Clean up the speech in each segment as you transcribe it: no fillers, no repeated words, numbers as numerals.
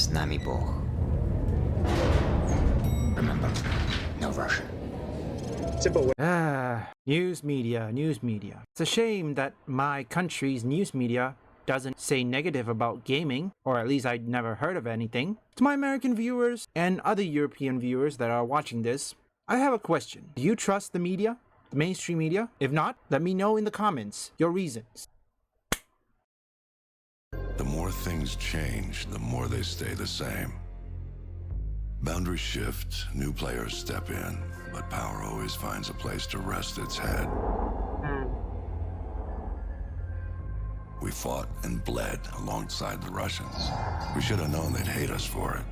Z nami Bóg. Remember, no Russian. Simple. News media. It's a shame that my country's news media doesn't say negative about gaming, or at least I'd never heard of anything. To my American viewers and other European viewers that are watching this, I have a question. Do you trust the media? The mainstream media? If not, let me know in the comments your reasons. The more things change, the more they stay the same. Boundaries shift, new players step in, but power always finds a place to rest its head. We fought and bled alongside the Russians. We should have known they'd hate us for it.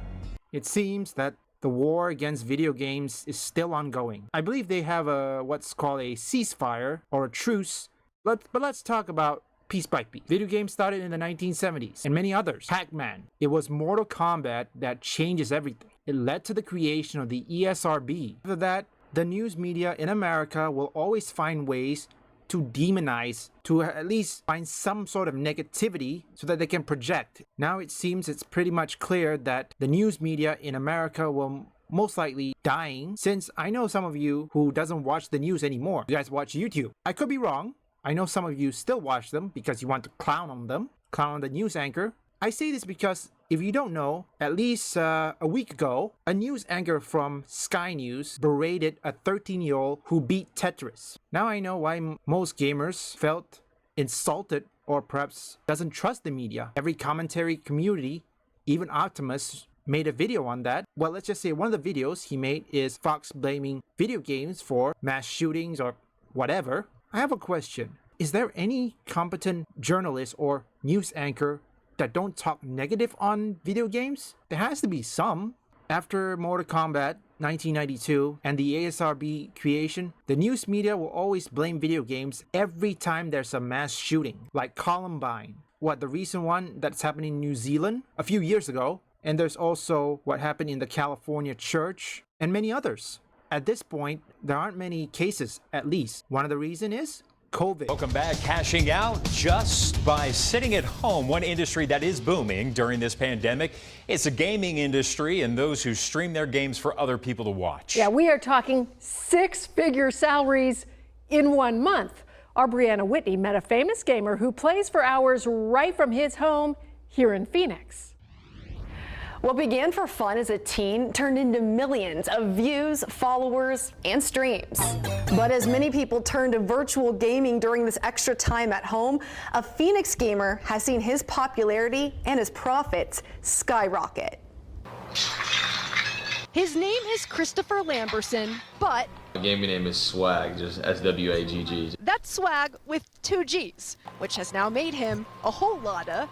It seems that the war against video games is still ongoing. I believe they have what's called a ceasefire or a truce. But let's talk about piece by piece. Video games started in the 1970s and many others. Pac-Man. It was Mortal Kombat that changes everything. It led to the creation of the esrb. After that, the news media in America will always find ways to demonize, to at least find some sort of negativity so that they can project. Now it seems it's pretty much clear that the news media in America will most likely dying, since I know some of you who doesn't watch the news anymore. You guys watch YouTube. I could be wrong. I know some of you still watch them because you want to clown on them, clown on the news anchor. I say this because if you don't know, at least a week ago, a news anchor from Sky News berated a 13-year-old who beat Tetris. Now I know why most gamers felt insulted or perhaps doesn't trust the media. Every commentary community, even Optimus, made a video on that. Well, let's just say one of the videos he made is Fox blaming video games for mass shootings or whatever. I have a question. Is there any competent journalist or news anchor that don't talk negative on video games? There has to be some. After Mortal Kombat 1992 and the esrb creation, the news media will always blame video games every time there's a mass shooting, like Columbine. The recent one that's happening in New Zealand a few years ago, and there's also what happened in the California church and many others. At this point, there aren't many cases, at least. One of the reasons is COVID. Welcome back. Cashing out just by sitting at home. One industry that is booming during this pandemic, it's the gaming industry and those who stream their games for other people to watch. Yeah, we are talking six-figure salaries in 1 month. Our Brianna Whitney met a famous gamer who plays for hours right from his home here in Phoenix. What began for fun as a teen turned into millions of views, followers, and streams. But as many people turn to virtual gaming during this extra time at home, a Phoenix gamer has seen his popularity and his profits skyrocket. His name is Christopher Lamberson, but the gaming name is Swag, just S-W-A-G-G. That's Swag with 2 G's, which has now made him a whole lot of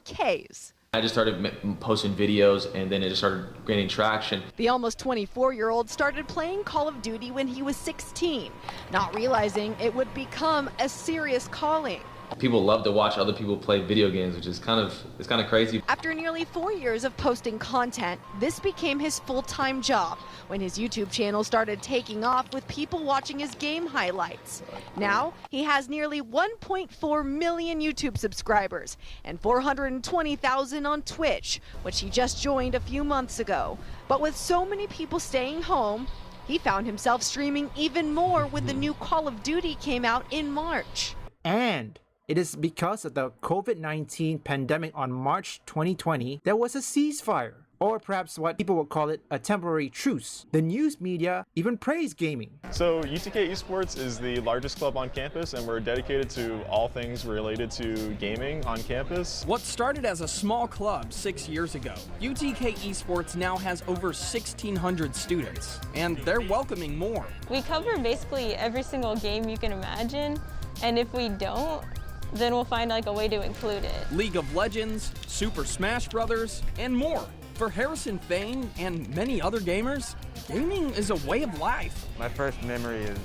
K's. I just started posting videos and then it just started gaining traction. The almost 24-year-old started playing Call of Duty when he was 16, not realizing it would become a serious calling. People love to watch other people play video games, which is kind of crazy. After nearly 4 years of posting content, this became his full-time job when his YouTube channel started taking off with people watching his game highlights. Now, he has nearly 1.4 million YouTube subscribers and 420,000 on Twitch, which he just joined a few months ago. But with so many people staying home, he found himself streaming even more when the new Call of Duty came out in March. And it is because of the COVID-19 pandemic on March 2020, there was a ceasefire, or perhaps what people would call it, a temporary truce. The news media even praised gaming. So UTK Esports is the largest club on campus, and we're dedicated to all things related to gaming on campus. What started as a small club 6 years ago, UTK Esports now has over 1,600 students, and they're welcoming more. We cover basically every single game you can imagine, and if we don't, then we'll find a way to include it. League of Legends, Super Smash Brothers, and more. For Harrison Fain and many other gamers, gaming is a way of life. My first memory is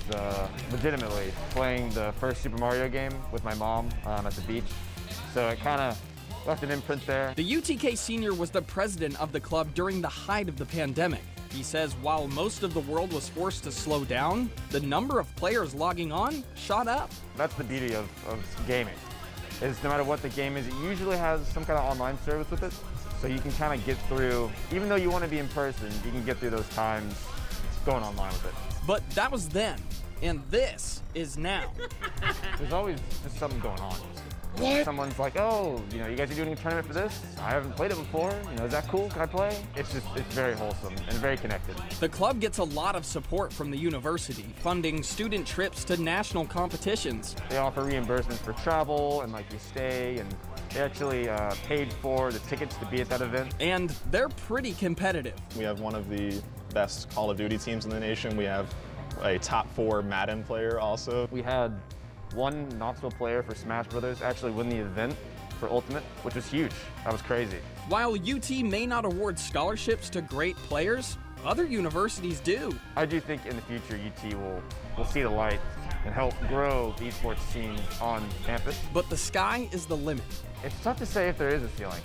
legitimately playing the first Super Mario game with my mom at the beach. So it kind of left an imprint there. The UTK senior was the president of the club during the height of the pandemic. He says while most of the world was forced to slow down, the number of players logging on shot up. That's the beauty of gaming, is no matter what the game is, it usually has some kind of online service with it. So you can kind of get through, even though you want to be in person, you can get through those times going online with it. But that was then, and this is now. There's always just something going on. What? Someone's like, oh, you guys are doing a tournament for this? I haven't played it before. Is that cool? Can I play? It's very wholesome and very connected. The club gets a lot of support from the university, funding student trips to national competitions. They offer reimbursements for travel and your stay, and they actually paid for the tickets to be at that event. And they're pretty competitive. We have one of the best Call of Duty teams in the nation. We have a top 4 Madden player also. We had one Knoxville player for Smash Brothers actually win the event for Ultimate, which was huge. That was crazy. While UT may not award scholarships to great players, other universities do. I do think in the future UT will see the light and help grow the esports scene on campus. But the sky is the limit. It's tough to say if there is a ceiling,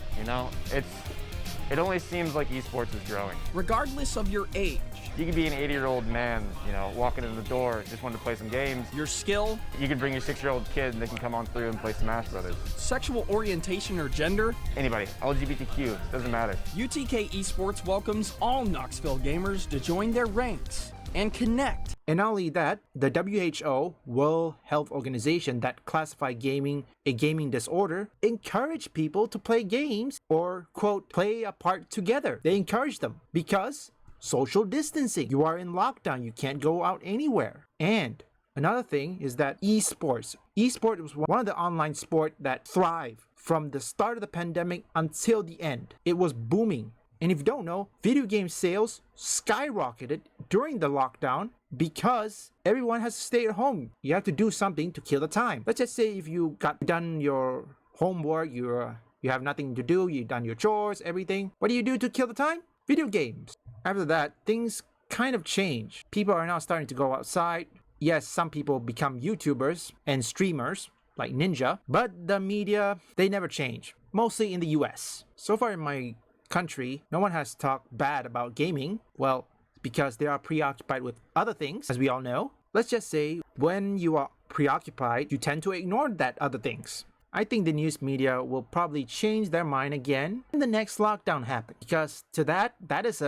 It only seems like esports is growing. Regardless of your age, you could be an 80-year-old man, walking in the door, just wanting to play some games. Your skill. You could bring your 6-year-old kid and they can come on through and play Smash Brothers. Sexual orientation or gender. Anybody, LGBTQ, doesn't matter. UTK Esports welcomes all Knoxville gamers to join their ranks and connect. And not only that, the WHO, World Health Organization, that classify gaming a gaming disorder, encourage people to play games or, quote, play apart together. They encourage them because social distancing. You are in lockdown. You can't go out anywhere. And another thing is that esports. Esports was one of the online sport that thrived from the start of the pandemic until the end. It was booming. And if you don't know, video game sales skyrocketed during the lockdown because everyone has to stay at home. You have to do something to kill the time. Let's just say if you got done your homework, you have nothing to do, you've done your chores, everything. What do you do to kill the time? Video games. After that, things kind of change. People are now starting to go outside. Yes, some people become YouTubers and streamers like Ninja, but the media, they never change. Mostly in the US. So far in my country, no one has talked bad about gaming. Well, because they are preoccupied with other things, as we all know. Let's just say when you are preoccupied, you tend to ignore that other things. I think the news media will probably change their mind again when the next lockdown happens. Because to that is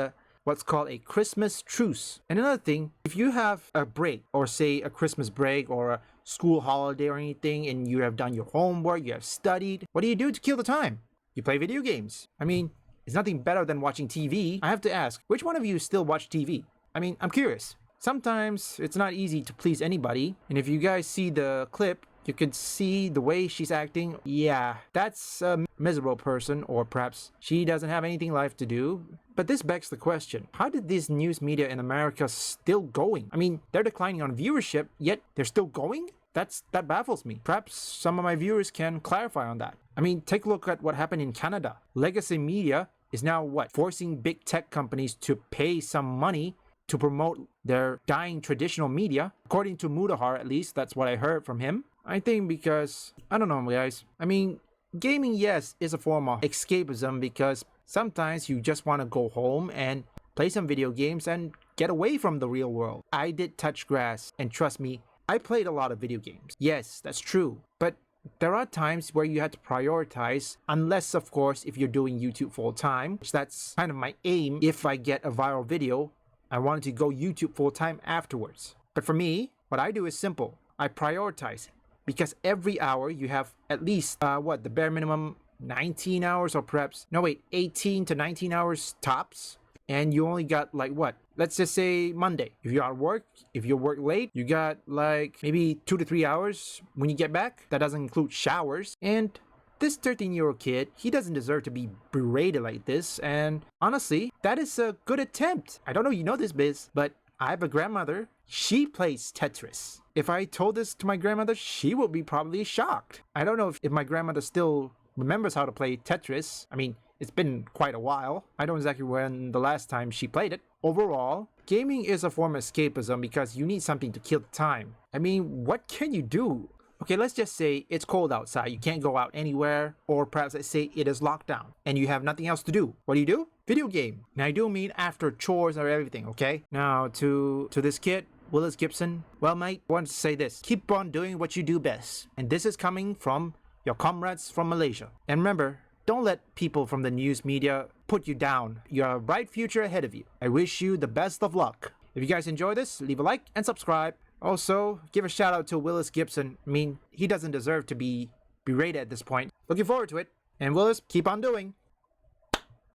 what's called a Christmas truce. And another thing, if you have a break, or say a Christmas break or a school holiday or anything, and you have done your homework, you have studied, what do you do to kill the time? You play video games. I mean, it's nothing better than watching TV. I have to ask, which one of you still watch TV? I mean, I'm curious. Sometimes it's not easy to please anybody. And if you guys see the clip, you could see the way she's acting. Yeah, that's a miserable person, or perhaps she doesn't have anything left to do. But this begs the question, how did this news media in America still going? I mean, they're declining on viewership, yet they're still going? That baffles me. Perhaps some of my viewers can clarify on that. I mean, take a look at what happened in Canada. Legacy media is now forcing big tech companies to pay some money to promote their dying traditional media. According to Mudahar, at least, that's what I heard from him. I think because, I don't know, guys. I mean, gaming, yes, is a form of escapism because sometimes you just want to go home and play some video games and get away from the real world. I did touch grass, and trust me, I played a lot of video games. Yes, that's true. But there are times where you have to prioritize, unless, of course, if you're doing YouTube full time, which that's kind of my aim. If I get a viral video, I wanted to go YouTube full time afterwards. But for me, what I do is simple. I prioritize it. Because every hour you have at least, the bare minimum 19 hours or perhaps, 18 to 19 hours tops. And you only got let's just say Monday. If you're at work, if you work late, you got maybe 2 to 3 hours when you get back. That doesn't include showers. And this 13-year-old kid, he doesn't deserve to be berated like this. And honestly, that is a good attempt. I don't know if you know this, Biz, but I have a grandmother. She plays Tetris. If I told this to my grandmother, she would be probably shocked. I don't know if my grandmother still remembers how to play Tetris. I mean, it's been quite a while. I don't exactly when the last time she played it. Overall, gaming is a form of escapism because you need something to kill the time. I mean, what can you do? Okay, let's just say it's cold outside. You can't go out anywhere. Or perhaps let's say it is lockdown and you have nothing else to do. What do? Video game. Now, I do mean after chores or everything, okay? Now, to this kid, Willis Gibson, well, mate, I want to say this. Keep on doing what you do best. And this is coming from your comrades from Malaysia. And remember, don't let people from the news media put you down. You have a bright future ahead of you. I wish you the best of luck. If you guys enjoy this, leave a like and subscribe. Also, give a shout out to Willis Gibson. I mean, he doesn't deserve to be berated at this point. Looking forward to it. And Willis, keep on doing.